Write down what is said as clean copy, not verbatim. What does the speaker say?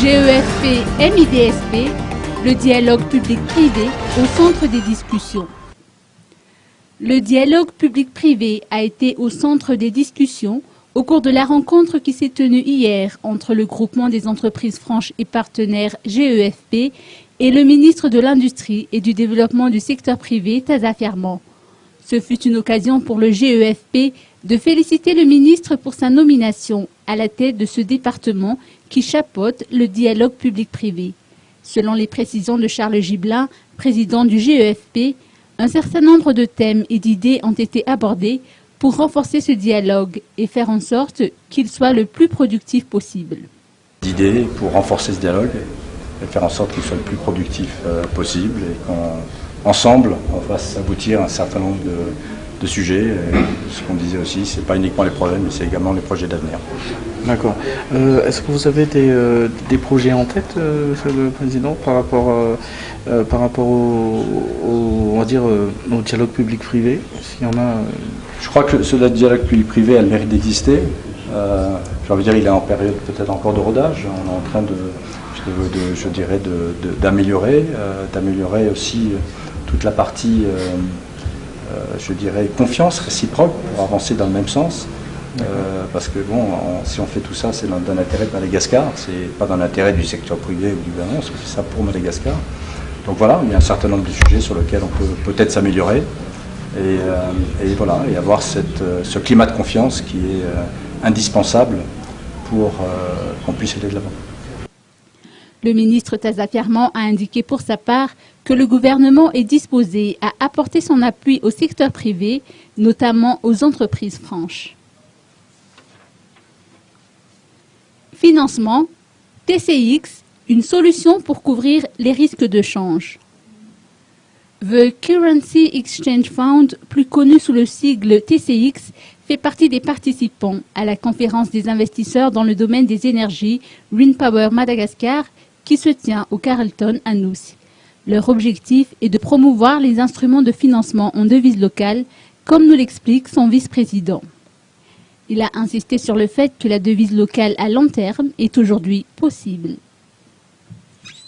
GEFP MIDSP, le dialogue public-privé au centre des discussions. Le dialogue public-privé a été au centre des discussions au cours de la rencontre qui s'est tenue hier entre le groupement des entreprises franches et partenaires GEFP et le ministre de l'Industrie et du Développement du secteur privé, Taza Fiarman. Ce fut une occasion pour le GEFP de féliciter le ministre pour sa nomination à la tête de ce département qui chapeaute le dialogue public-privé. Selon les précisions de Charles Gibelin, président du GEFP, un certain nombre de thèmes et d'idées ont été abordés pour renforcer ce dialogue et faire en sorte qu'il soit le plus productif possible. D'idées pour renforcer ce dialogue et faire en sorte qu'il soit le plus productif possible et qu'ensemble on fasse aboutir un certain nombre de sujets. Ce qu'on disait aussi, ce n'est pas uniquement les problèmes, mais c'est également les projets d'avenir. D'accord. Est-ce que vous avez des projets en tête, Monsieur le Président, par rapport au dialogue public-privé, s'il y en a Je crois que ce dialogue public-privé a le mérite d'exister. J'ai envie de dire, il est en période peut-être encore de rodage. On est en train d'améliorer aussi toute la partie, je dirais, confiance réciproque pour avancer dans le même sens. Parce que bon, si on fait tout ça, c'est dans l'intérêt de Madagascar, c'est pas dans l'intérêt du secteur privé ou du gouvernement, on fait ça pour Madagascar. Donc voilà, il y a un certain nombre de sujets sur lesquels on peut peut-être s'améliorer et voilà, et avoir ce climat de confiance qui est indispensable pour qu'on puisse aller de l'avant. Le ministre Taza Fiarman a indiqué pour sa part que le gouvernement est disposé à apporter son appui au secteur privé, notamment aux entreprises franches. Financement, TCX, une solution pour couvrir les risques de change. The Currency Exchange Fund, plus connu sous le sigle TCX, fait partie des participants à la conférence des investisseurs dans le domaine des énergies Wind Power Madagascar qui se tient au Carlton à Nuus. Leur objectif est de promouvoir les instruments de financement en devise locale, comme nous l'explique son vice-président. Il a insisté sur le fait que la devise locale à long terme est aujourd'hui possible.